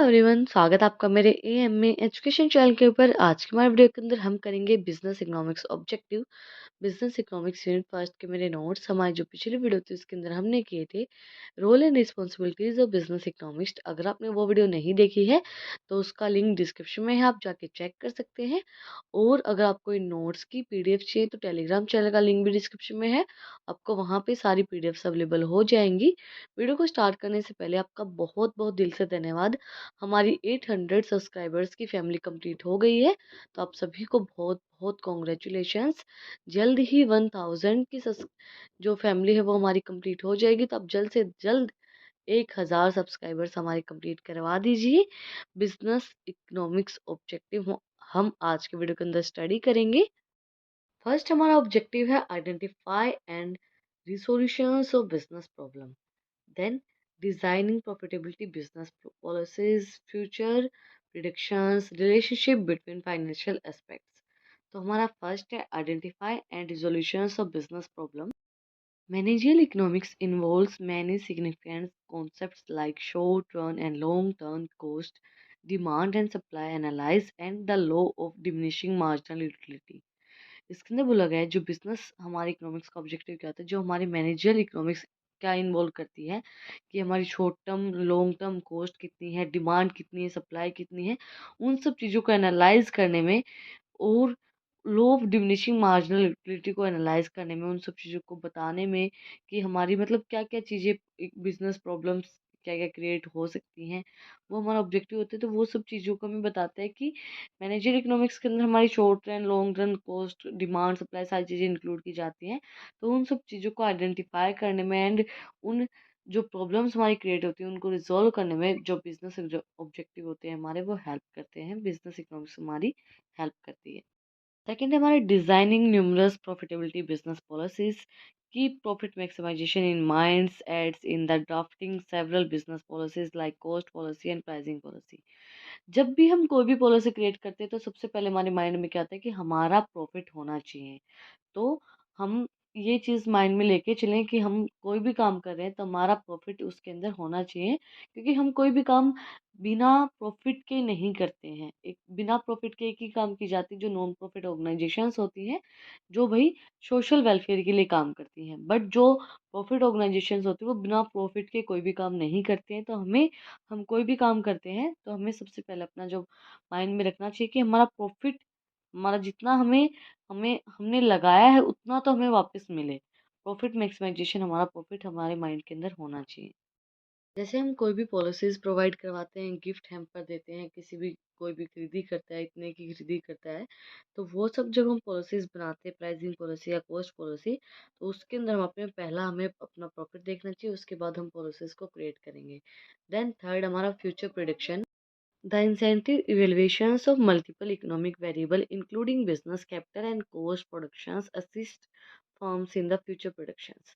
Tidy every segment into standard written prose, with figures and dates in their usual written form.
Everyone, स्वागत है आपका मेरे एएमए एजुकेशन चैनल के ऊपर। आज के हमारे वीडियो के अंदर हम करेंगे business economics objective, business economics unit first के मेरे नोट्स। हमारी जो पिछली वीडियो थी उसके अंदर हमने किए थे role and responsibilities of business economist. अगर आपने वो वीडियो नहीं देखी है तो उसका लिंक डिस्क्रिप्शन में है, आप जाके चेक कर सकते हैं। और अगर आपको इन नोट्स की पीडीएफ चाहिए तो टेलीग्राम चैनल का लिंक भी डिस्क्रिप्शन में है, आपको वहाँ पे सारी पीडीएफ्स अवेलेबल हो जाएंगी। वीडियो को स्टार्ट करने से पहले आपका बहुत बहुत दिल से धन्यवाद। हमारी 800 सब्सक्राइबर्स की फैमिली कंप्लीट हो गई है, तो आप सभी को बहुत बहुत कॉन्ग्रेचुलेशंस। जल्द ही 1000 की जो फैमिली है वो हमारी कंप्लीट हो जाएगी, तो आप जल्द से जल्द 1000 सब्सक्राइबर्स हमारे कंप्लीट करवा दीजिए। बिजनेस इकोनॉमिक्स ऑब्जेक्टिव हम आज के वीडियो के अंदर स्टडी करेंगे। फर्स्ट हमारा ऑब्जेक्टिव है identify and resolutions of business problem. Then designing profitability business policies, future predictions, relationship between financial aspects। तो हमारा फर्स्ट है identify and resolutions of business problem. Managerial economics involves many significant concepts like short-term and long-term cost, demand and supply analysis, and the law of diminishing marginal utility। इसके अंदर बोला गया है जो business हमारे इकोनॉमिक्स का objective क्या होता है, जो हमारी मैनेजरियल इकोनॉमिक्स क्या इन्वॉल्व करती है कि हमारी short term long term cost कितनी है, डिमांड कितनी है, सप्लाई कितनी है, उन सब चीज़ों को एनालाइज करने में और लो ऑफ डिमिनिशिंग मार्जिनल यूटिलिटी को एनालाइज करने में, उन सब चीज़ों को बताने में कि हमारी मतलब क्या क्या चीज़ें बिजनेस प्रॉब्लम्स क्या क्या क्रिएट हो सकती हैं, वो हमारा ऑब्जेक्टिव होता है। तो वो सब चीज़ों को हमें बताता है कि मैनेजर इकोनॉमिक्स के अंदर हमारी short run long run cost demand supply सारी चीज़ें इंक्लूड की जाती हैं। तो उन सब चीज़ों को आइडेंटिफाई करने में एंड उन जो प्रॉब्लम्स हमारी क्रिएट होती हैं उनको रिजॉल्व करने में जो बिजनेस ऑब्जेक्टिव होते हैं हमारे, वो हेल्प करते हैं। बिजनेस इकोनॉमिक्स हमारी हेल्प करती है। सेकंड है हमारे designing numerous profitability business policies. Keep profit maximization in minds aids in the drafting several business policies like cost policy and pricing policy. जब भी हम कोई भी पॉलिसी क्रिएट करते हैं तो सबसे पहले हमारे माइंड में क्या आता है कि हमारा प्रॉफिट होना चाहिए। तो हम ये चीज़ माइंड में लेके चलें कि हम कोई भी काम कर रहे हैं तो हमारा प्रॉफिट उसके अंदर होना चाहिए, क्योंकि हम कोई भी काम बिना प्रॉफिट के नहीं करते हैं। एक बिना प्रॉफिट के एक ही काम की जाती है जो नॉन प्रॉफिट ऑर्गेनाइजेशंस होती हैं, जो भाई सोशल वेलफेयर के लिए काम करती हैं। बट जो प्रॉफिट ऑर्गेनाइजेशंस होती है वो बिना प्रॉफिट के कोई भी काम नहीं करते हैं। तो हम कोई भी काम करते हैं तो हमें सबसे पहले अपना जो माइंड में रखना चाहिए कि हमारा प्रॉफिट, हमारा जितना हमें हमें हमने लगाया है उतना तो हमें वापस मिले। प्रॉफिट मैक्सिमाइजेशन, हमारा प्रॉफिट हमारे माइंड के अंदर होना चाहिए। जैसे हम कोई भी पॉलिसीज प्रोवाइड करवाते हैं, गिफ्ट हैम्पर देते हैं, किसी भी कोई भी खरीदी करता है, इतने की खरीदी करता है, तो वो सब जब हम पॉलिसीज बनाते हैं, प्राइसिंग पॉलिसी या कॉस्ट पॉलिसी, तो उसके अंदर हम अपने पहला हमें अपना प्रॉफिट देखना चाहिए, उसके बाद हम पॉलिसीज को क्रिएट करेंगे। देन थर्ड हमारा future prediction. The incentive evaluations of multiple economic variable including business capital and cost productions assist firms in the future predictions।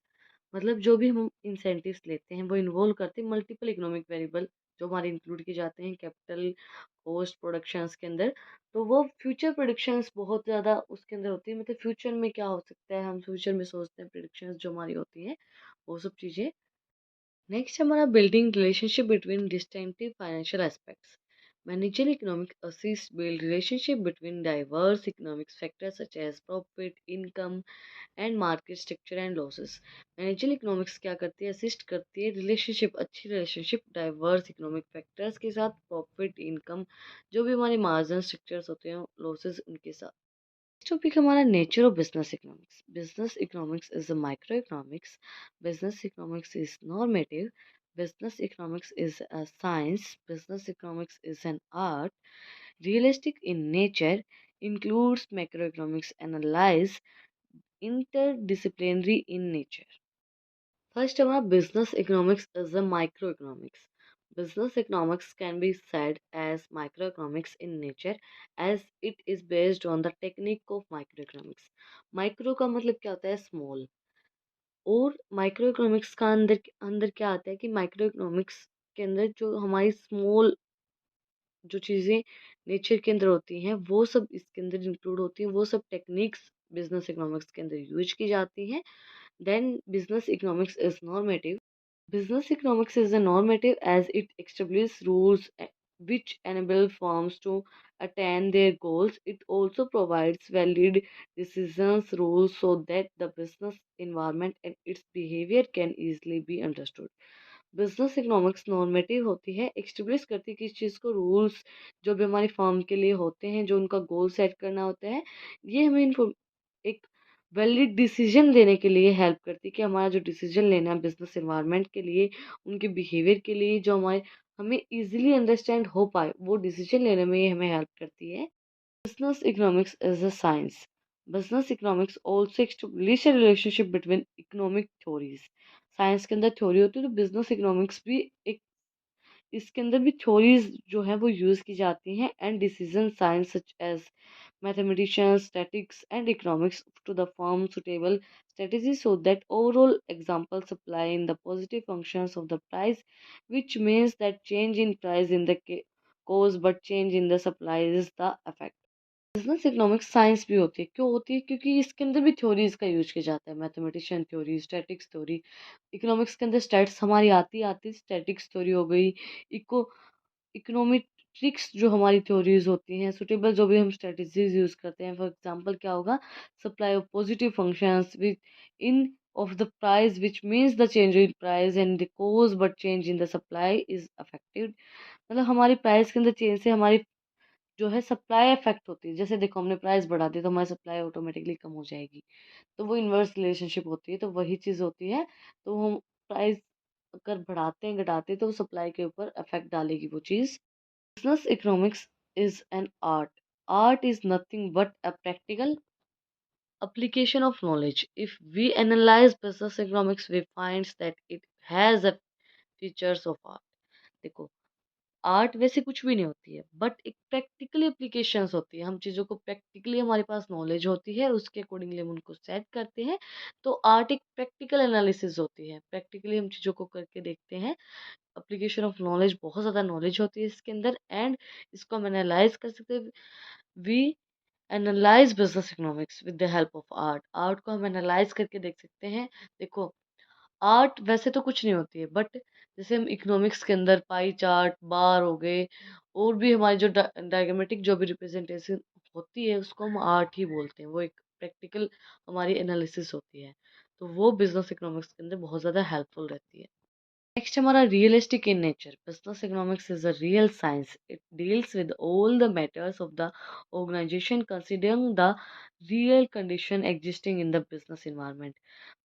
मतलब जो भी हम इंसेंटिव्स लेते हैं वो इन्वॉल्व करते हैं मल्टीपल इकोनॉमिक वेरिएबल जो हमारे इंक्लूड किए जाते हैं कैपिटल कॉस्ट प्रोडक्शंस के अंदर। तो वो फ्यूचर प्रोडक्शंस बहुत ज़्यादा उसके अंदर होती है, मतलब फ्यूचर में क्या हो सकता है, हम फ्यूचर में सोचते हैं, प्रोडक्शंस जो हमारी होती हैं वो सब चीज़ें। नेक्स्ट हमारा building relationship between distinctive financial aspects. Managerial economics assists build relationship between diverse economic factors such as profit, income, and market structure and losses। Managerial economics क्या करती है, असिस्ट करती है रिलेशनशिप, अच्छी रिलेशनशिप डाइवर्स इकोनॉमिक फैक्टर्स के साथ, profit, income, जो भी हमारे मार्जिन स्ट्रक्चर्स होते हैं, लॉसेस, उनके साथ। टॉपिक हमारा nature of business economics. Business economics is a micro economics. Business economics is normative. Business economics is a science. Business economics is an art. Realistic in nature, includes macroeconomics analyze, interdisciplinary in nature। First हमारा business economics is a microeconomics। Business economics can be said as microeconomics in nature as it is based on the technique of microeconomics। Micro का मतलब क्या होता है, small. और microeconomics का अंदर अंदर क्या आता है कि माइक्रोइकोनॉमिक्स के अंदर जो हमारी स्मॉल जो चीज़ें नेचर के अंदर होती हैं वो सब इसके अंदर इंक्लूड होती हैं, वो सब टेक्निक्स बिजनेस इकोनॉमिक्स के अंदर यूज की जाती हैं। Then business economics is normative. Business economics is a normative as it establishes rules which enable firms to attain their goals. It also provides valid decisions rules so that the business environment and its behavior can easily be understood. Business economics normative होती है, एक्सटेब्लिश करती है किस चीज़ को, rules जो भी हमारी firm के लिए होते हैं, जो उनका गोल सेट करना होता है। ये हमें इनको एक वैलिड डिसीजन देने के लिए हेल्प करती है कि हमारा जो डिसीजन लेना है बिजनेस एनवायरनमेंट के लिए, उनके बिहेवियर के लिए, जो हमारे हमें इजीली अंडरस्टैंड हो पाए, वो डिसीजन लेने में ये हमें हेल्प करती है। Business economics is a science. Business economics also establish a relationship between economic theories. Science के अंदर थ्योरी होती है, तो बिजनेस इकोनॉमिक्स भी एक, इसके अंदर भी थ्योरीज जो है वो यूज की जाती हैं। And decision science such as mathematicians, statistics, and economics to the firm suitable strategies so that overall example supply in the positive functions of the price, which means that change in price in the cause but change in the supply is the effect. Business economics science भी होती है, क्यों होती है? क्योंकि इसके अंदर भी थ्योरीज का यूज किया जाता है, mathematician theory, statics theory. Economics के अंदर स्टैट्स हमारी आती आती स्टैटिक्स थ्योरी हो गई, इको इकोनॉमेट्रिक्स जो हमारी थ्योरीज होती हैं, सुटेबल जो भी हम स्ट्रेटजीज यूज करते हैं। फॉर एग्जांपल क्या होगा, supply of positive functions with in of the price, which means the change in price and the cause but change in the supply is affected। मतलब हमारी प्राइस के अंदर चेंज से हमारी जो है सप्लाई इफेक्ट होती है। जैसे देखो हमने प्राइस बढ़ा दी तो हमारी सप्लाई ऑटोमेटिकली कम हो जाएगी, तो वो इन्वर्स रिलेशनशिप होती है, तो वही चीज़ होती है। तो हम प्राइस अगर बढ़ाते हैं घटाते हैं तो सप्लाई के ऊपर इफेक्ट डालेगी वो चीज़। Business economics is an art. Art is nothing but a practical application of knowledge. If we analyze business economics we find that it has a features of art। देखो, आर्ट वैसे कुछ भी नहीं होती है, बट एक प्रैक्टिकली एप्लीकेशंस होती है। हम चीज़ों को प्रैक्टिकली, हमारे पास नॉलेज होती है, उसके अकॉर्डिंगली हम उनको सेट करते हैं। तो आर्ट एक प्रैक्टिकल एनालिसिस होती है, प्रैक्टिकली हम चीज़ों को करके देखते हैं। एप्लीकेशन ऑफ नॉलेज, बहुत ज़्यादा नॉलेज होती है इसके अंदर, एंड इसको हम एनालाइज कर सकते हैं। We analyse business economics with the help of art. Art को हम एनालाइज करके देख सकते हैं। देखो, आर्ट वैसे तो कुछ नहीं होती है, बट जैसे हम इकोनॉमिक्स के अंदर पाई चार्ट, बार हो गए, और भी हमारी जो डायग्रामेटिक जो भी रिप्रेजेंटेशन होती है उसको हम आर्ट ही बोलते हैं। वो एक प्रैक्टिकल हमारी एनालिसिस होती है, तो वो बिजनेस इकोनॉमिक्स के अंदर बहुत ज़्यादा हेल्पफुल रहती है। नेक्स्ट हमारा realistic in nature. Business economics is a real science. It deals with all the matters of the organisation considering the real condition existing in the business environment.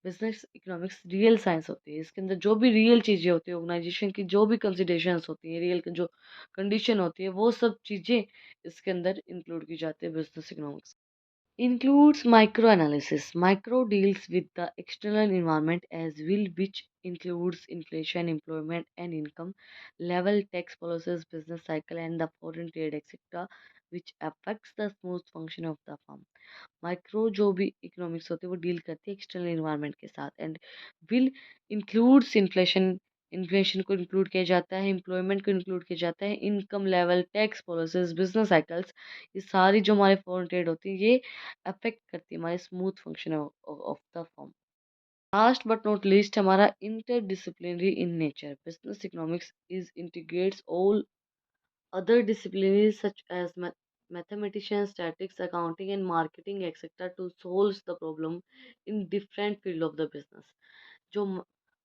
Business economics real science होती है, इसके अंदर जो भी real चीज़ें होती है, organisation की जो भी कंसिडरेशंस होती हैं, रियल जो कंडीशन होती है, वो सब चीज़ें इसके अंदर इंक्लूड की जाती है business economics. Includes microanalysis. Micro deals with the external environment as well, which includes inflation, employment, and income level, tax policies, business cycle, and the foreign trade, etc., which affects the smooth function of the firm. Micro जो भी economics होती है वो deal करती है external environment के साथ, and will includes inflation. Inflation को इंक्लूड किया जाता है, एम्प्लॉयमेंट को इंक्लूड किया जाता है, income level, tax policies, business cycles. ये सारी जो हमारे फॉरेन ट्रेड होती है ये अफेक्ट करती है हमारे smooth function of the form. Last but not least हमारा interdisciplinary in nature. Business economics is integrates all other disciplines such as mathematicians, statistics, accounting, and marketing, etc., to solve the problem in different field of the business। जो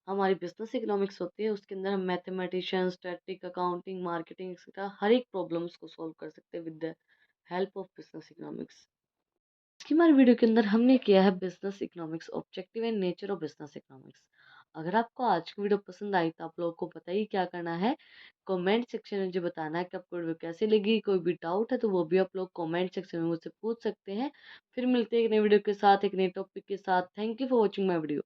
हमारी business economics होती है उसके अंदर हम mathematician, static, accounting, marketing etcetera हर एक problems को सॉल्व कर सकते हैं with the help of business economics. आज की हमारी वीडियो के अंदर हमने किया है business economics, objective and nature of business economics. अगर आपको आज की वीडियो पसंद आई तो आप लोगों को पता ही क्या करना है, कमेंट सेक्शन में मुझे बताना है कि आपको वीडियो कैसी लगी। कोई भी डाउट है तो वो भी आप लोग कमेंट सेक्शन में मुझसे पूछ सकते हैं। फिर मिलते हैं एक नई वीडियो के साथ, एक नए टॉपिक के साथ। Thank you for watching my video.